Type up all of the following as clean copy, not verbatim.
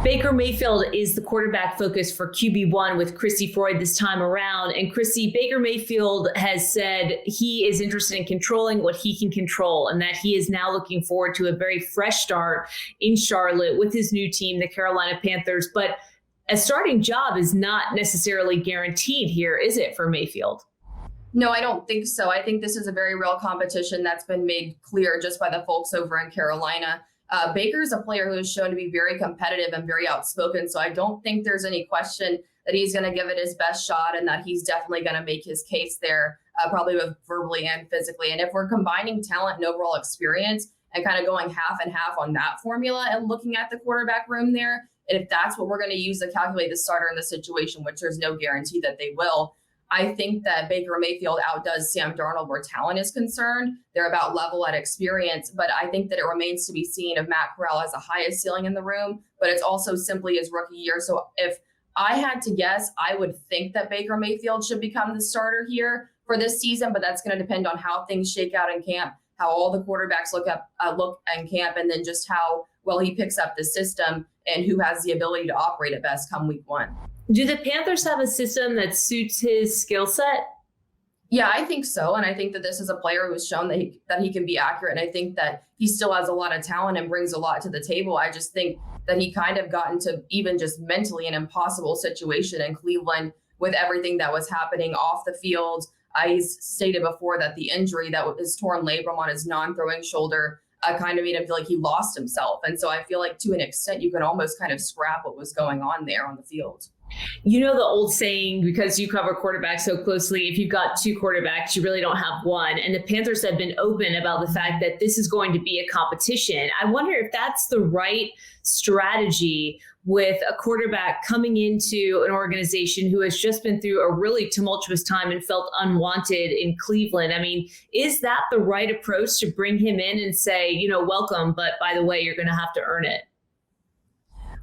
Baker Mayfield is the quarterback focus for QB1 with Crissy Froyd this time around. And Crissy, Baker Mayfield has said he is interested in controlling what he can control and that he is now looking forward to a very fresh start in Charlotte with his new team, the Carolina Panthers. But a starting job is not necessarily guaranteed here, is it, for Mayfield? No, I don't think so. I think this is a very real competition that's been made clear just by the folks over in Carolina. Baker's a player who is shown to be very competitive and very outspoken. So I don't think there's any question that he's going to give it his best shot and that he's definitely going to make his case there, probably both verbally and physically. And if we're combining talent and overall experience and kind of going half and half on that formula and looking at the quarterback room there, and if that's what we're going to use to calculate the starter in the situation, which there's no guarantee that they will, I think that Baker Mayfield outdoes Sam Darnold where talent is concerned. They're about level at experience, but I think that it remains to be seen if Matt Corral has the highest ceiling in the room, but it's also simply his rookie year. So if I had to guess, I would think that Baker Mayfield should become the starter here for this season, but that's going to depend on how things shake out in camp, how all the quarterbacks look in camp, and then just how well he picks up the system and who has the ability to operate at best come week one. Do the Panthers have a system that suits his skill set? Yeah, I think so. And I think that this is a player who has shown that he can be accurate. And I think that he still has a lot of talent and brings a lot to the table. I just think that he kind of got into even just mentally an impossible situation in Cleveland with everything that was happening off the field. He's stated before that the injury that was torn labrum on his non-throwing shoulder kind of made him feel like he lost himself. And so I feel like to an extent, you can almost kind of scrap what was going on there on the field. You know the old saying, because you cover quarterbacks so closely, if you've got two quarterbacks, you really don't have one. And the Panthers have been open about the fact that this is going to be a competition. I wonder if that's the right strategy with a quarterback coming into an organization who has just been through a really tumultuous time and felt unwanted in Cleveland. I mean, is that the right approach to bring him in and say, welcome, but by the way, you're going to have to earn it?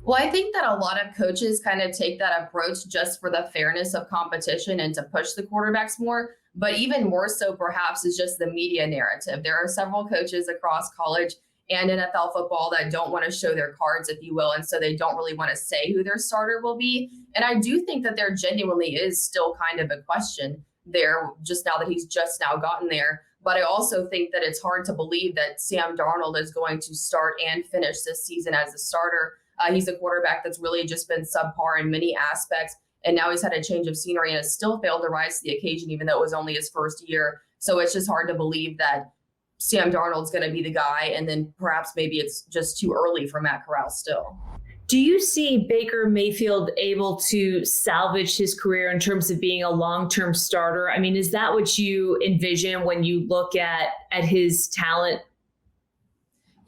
Well, I think that a lot of coaches kind of take that approach just for the fairness of competition and to push the quarterbacks more. But even more so, perhaps, is just the media narrative. There are several coaches across college and NFL football that don't want to show their cards, if you will. And so they don't really want to say who their starter will be. And I do think that there genuinely is still kind of a question there just now that he's just now gotten there. But I also think that it's hard to believe that Sam Darnold is going to start and finish this season as a starter. He's a quarterback that's really just been subpar in many aspects. And now he's had a change of scenery and has still failed to rise to the occasion, even though it was only his first year. So it's just hard to believe that Sam Darnold's going to be the guy. And then perhaps maybe it's just too early for Matt Corral still. Do you see Baker Mayfield able to salvage his career in terms of being a long-term starter? I mean, is that what you envision when you look at his talent?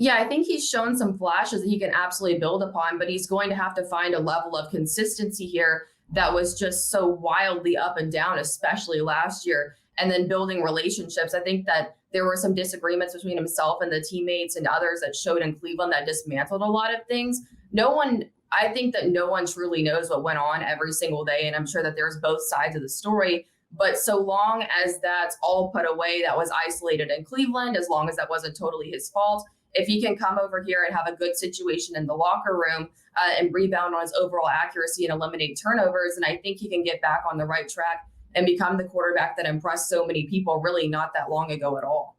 Yeah, I think he's shown some flashes that he can absolutely build upon, but he's going to have to find a level of consistency here that was just so wildly up and down, especially last year. And then building relationships. I think that there were some disagreements between himself and the teammates and others that showed in Cleveland that dismantled a lot of things. I think that no one truly knows what went on every single day. And I'm sure that there's both sides of the story. But so long as that's all put away, that was isolated in Cleveland, as long as that wasn't totally his fault, if he can come over here and have a good situation in the locker room and rebound on his overall accuracy and eliminate turnovers, and I think he can get back on the right track and become the quarterback that impressed so many people really not that long ago at all.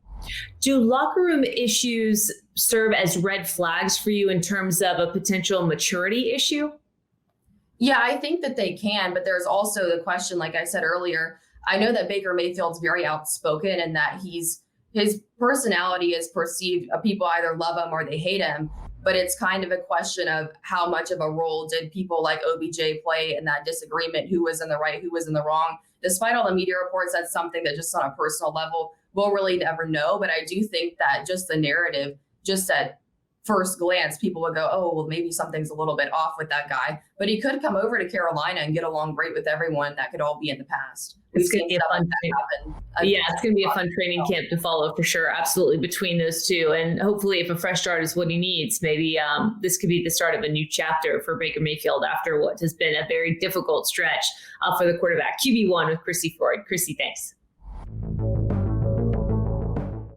Do locker room issues serve as red flags for you in terms of a potential maturity issue? Yeah, I think that they can, but there's also the question, like I said earlier, I know that Baker Mayfield's very outspoken and that his personality is perceived, people either love him or they hate him, but it's kind of a question of how much of a role did people like OBJ play in that disagreement, who was in the right, who was in the wrong. Despite all the media reports, that's something that just on a personal level, we'll really never know. But I do think that just the narrative, just at first glance, people would go, oh, well, maybe something's a little bit off with that guy. But he could come over to Carolina and get along great with everyone. That could all be in the past. It's going to be a fun it's going to be a fun training camp to follow for sure. Absolutely, between those two. And hopefully if a fresh start is what he needs, maybe this could be the start of a new chapter for Baker Mayfield after what has been a very difficult stretch for the quarterback. QB1 with Crissy Froyd. Crissy, thanks.